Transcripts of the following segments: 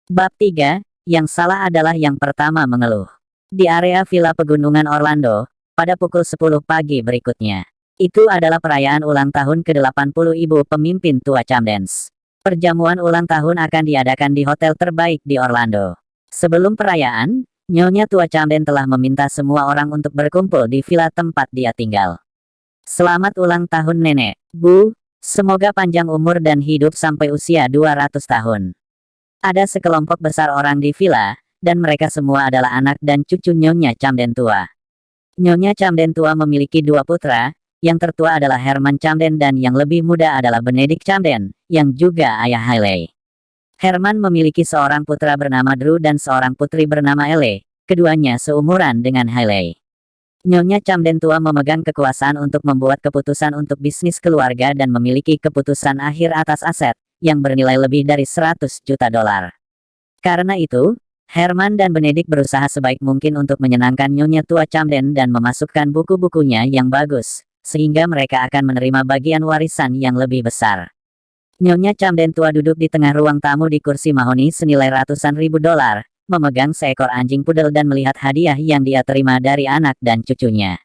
Bab 3, yang salah adalah yang pertama mengeluh. Di area Villa Pegunungan Orlando, pada pukul 10 pagi berikutnya. Itu adalah perayaan ulang tahun ke-80 ibu pemimpin tua Camdens. Perjamuan ulang tahun akan diadakan di hotel terbaik di Orlando. Sebelum perayaan, Nyonya tua Camden telah meminta semua orang untuk berkumpul di villa tempat dia tinggal. Selamat ulang tahun nenek, Bu. Semoga panjang umur dan hidup sampai usia 200 tahun. Ada sekelompok besar orang di villa, dan mereka semua adalah anak dan cucu Nyonya Camden tua. Nyonya Camden tua memiliki dua putra, yang tertua adalah Herman Camden dan yang lebih muda adalah Benedict Camden, yang juga ayah Hailey. Herman memiliki seorang putra bernama Drew dan seorang putri bernama Elle, keduanya seumuran dengan Hailey. Nyonya Camden tua memegang kekuasaan untuk membuat keputusan untuk bisnis keluarga dan memiliki keputusan akhir atas aset, yang bernilai lebih dari 100 juta dolar. Karena itu, Herman dan Benedict berusaha sebaik mungkin untuk menyenangkan Nyonya tua Camden dan memasukkan buku-bukunya yang bagus, sehingga mereka akan menerima bagian warisan yang lebih besar. Nyonya Camden tua duduk di tengah ruang tamu di kursi mahoni senilai ratusan ribu dolar, memegang seekor anjing pudel dan melihat hadiah yang dia terima dari anak dan cucunya.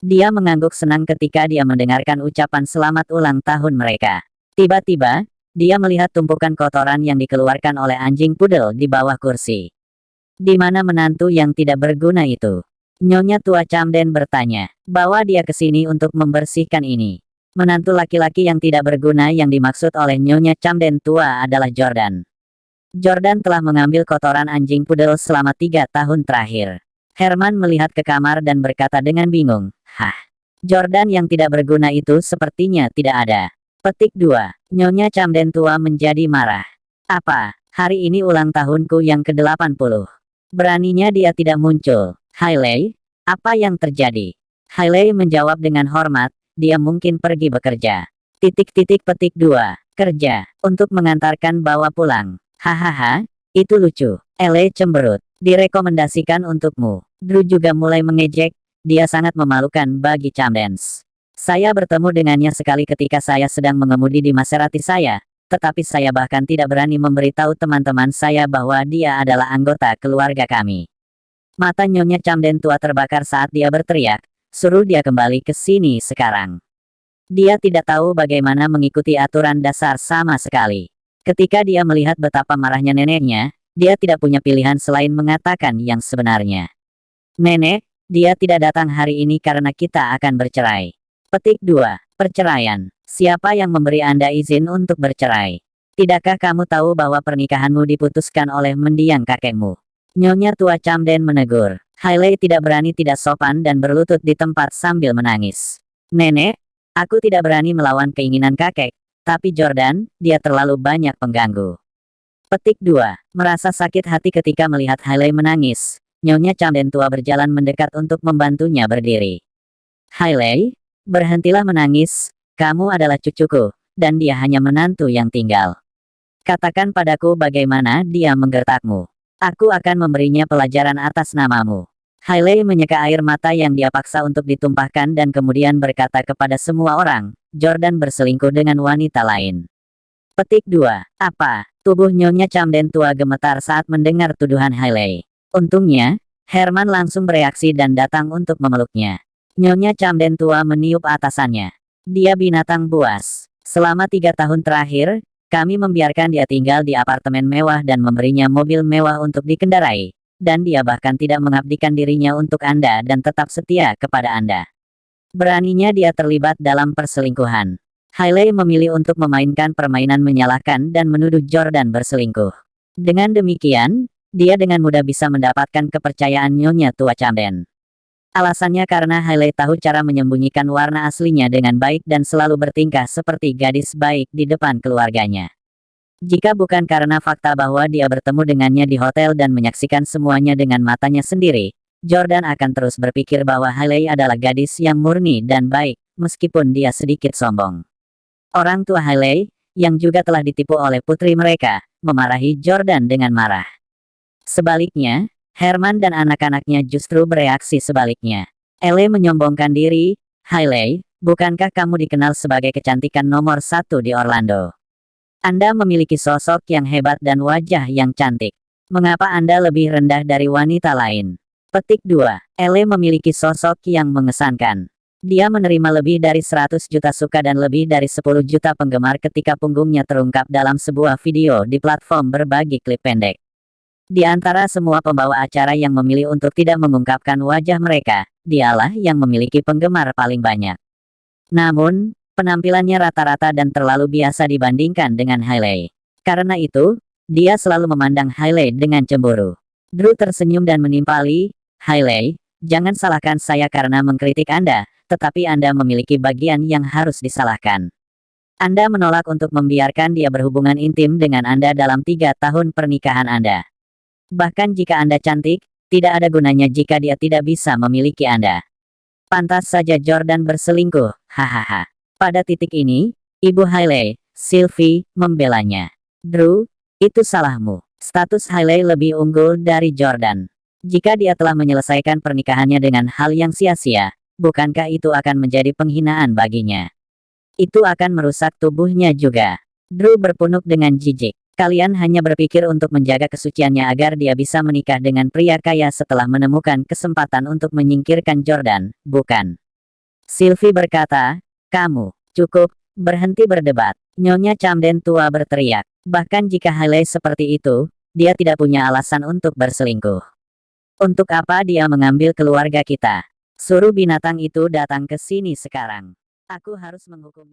Dia mengangguk senang ketika dia mendengarkan ucapan selamat ulang tahun mereka. Tiba-tiba, dia melihat tumpukan kotoran yang dikeluarkan oleh anjing pudel di bawah kursi. Di mana menantu yang tidak berguna itu? Nyonya tua Camden bertanya. Bawa dia ke sini untuk membersihkan ini. Menantu laki-laki yang tidak berguna yang dimaksud oleh Nyonya Camden tua adalah Jordan. Jordan telah mengambil kotoran anjing pudel selama 3 tahun terakhir. Herman melihat ke kamar dan berkata dengan bingung, "Hah? Jordan yang tidak berguna itu sepertinya tidak ada." Petik 2. Nyonya Camden tua menjadi marah. Apa? Hari ini ulang tahunku yang ke-80. Beraninya dia tidak muncul. Hailey? Apa yang terjadi? Hailey menjawab dengan hormat, dia mungkin pergi bekerja. Petik 2. Kerja. Untuk mengantarkan bawa pulang. Hahaha, itu lucu. Elle cemberut. Direkomendasikan untukmu. Drew juga mulai mengejek, dia sangat memalukan bagi Camdens. Saya bertemu dengannya sekali ketika saya sedang mengemudi di Maserati saya, tetapi saya bahkan tidak berani memberitahu teman-teman saya bahwa dia adalah anggota keluarga kami. Mata Nyonya Camden tua terbakar saat dia berteriak, suruh dia kembali ke sini sekarang. Dia tidak tahu bagaimana mengikuti aturan dasar sama sekali. Ketika dia melihat betapa marahnya neneknya, dia tidak punya pilihan selain mengatakan yang sebenarnya. Nenek, dia tidak datang hari ini karena kita akan bercerai. Petik 2. Perceraian. Siapa yang memberi Anda izin untuk bercerai? Tidakkah kamu tahu bahwa pernikahanmu diputuskan oleh mendiang kakekmu? Nyonya tua Camden menegur. Hailey tidak berani tidak sopan dan berlutut di tempat sambil menangis. Nenek, aku tidak berani melawan keinginan kakek, tapi Jordan, dia terlalu banyak pengganggu. Petik 2. Merasa sakit hati ketika melihat Hailey menangis, Nyonya Camden tua berjalan mendekat untuk membantunya berdiri. Hailey, berhentilah menangis, kamu adalah cucuku, dan dia hanya menantu yang tinggal. Katakan padaku bagaimana dia menggertakmu. Aku akan memberinya pelajaran atas namamu. Hailey menyeka air mata yang dia paksa untuk ditumpahkan dan kemudian berkata kepada semua orang, Jordan berselingkuh dengan wanita lain. Petik 2. Apa? Tubuh Nyonya Camden tua gemetar saat mendengar tuduhan Hailey. Untungnya, Herman langsung bereaksi dan datang untuk memeluknya. Nyonya Camden tua meniup atasannya. Dia binatang buas. Selama 3 tahun terakhir, kami membiarkan dia tinggal di apartemen mewah dan memberinya mobil mewah untuk dikendarai. Dan dia bahkan tidak mengabdikan dirinya untuk Anda dan tetap setia kepada Anda. Beraninya dia terlibat dalam perselingkuhan. Hailey memilih untuk memainkan permainan menyalahkan dan menuduh Jordan berselingkuh. Dengan demikian, dia dengan mudah bisa mendapatkan kepercayaan Nyonya tua Camden. Alasannya karena Hailey tahu cara menyembunyikan warna aslinya dengan baik dan selalu bertingkah seperti gadis baik di depan keluarganya. Jika bukan karena fakta bahwa dia bertemu dengannya di hotel dan menyaksikan semuanya dengan matanya sendiri, Jordan akan terus berpikir bahwa Hailey adalah gadis yang murni dan baik, meskipun dia sedikit sombong. Orang tua Hailey, yang juga telah ditipu oleh putri mereka, memarahi Jordan dengan marah. Sebaliknya, Herman dan anak-anaknya justru bereaksi sebaliknya. Elle menyombongkan diri, Hailey, bukankah kamu dikenal sebagai kecantikan nomor 1 di Orlando? Anda memiliki sosok yang hebat dan wajah yang cantik. Mengapa Anda lebih rendah dari wanita lain? Petik 2. Elle memiliki sosok yang mengesankan. Dia menerima lebih dari 100 juta suka dan lebih dari 10 juta penggemar ketika punggungnya terungkap dalam sebuah video di platform berbagi klip pendek. Di antara semua pembawa acara yang memilih untuk tidak mengungkapkan wajah mereka, dialah yang memiliki penggemar paling banyak. Namun, penampilannya rata-rata dan terlalu biasa dibandingkan dengan Hailey. Karena itu, dia selalu memandang Hailey dengan cemburu. Drew tersenyum dan menimpali, "Hailey, jangan salahkan saya karena mengkritik Anda, tetapi Anda memiliki bagian yang harus disalahkan. Anda menolak untuk membiarkan dia berhubungan intim dengan Anda dalam 3 tahun pernikahan Anda. Bahkan jika Anda cantik, tidak ada gunanya jika dia tidak bisa memiliki Anda. Pantas saja Jordan berselingkuh, hahaha." Pada titik ini, Ibu Hailey, Sylvie, membelanya. "Drew, itu salahmu. Status Hailey lebih unggul dari Jordan. Jika dia telah menyelesaikan pernikahannya dengan hal yang sia-sia, bukankah itu akan menjadi penghinaan baginya? Itu akan merusak tubuhnya juga." Drew berpunuk dengan jijik. "Kalian hanya berpikir untuk menjaga kesuciannya agar dia bisa menikah dengan pria kaya setelah menemukan kesempatan untuk menyingkirkan Jordan, bukan?" Sylvie berkata, "Kamu, cukup, berhenti berdebat." Nyonya Camden tua berteriak. "Bahkan jika Hailey seperti itu, dia tidak punya alasan untuk berselingkuh. Untuk apa dia mengambil keluarga kita? Suruh binatang itu datang ke sini sekarang. Aku harus menghukumnya."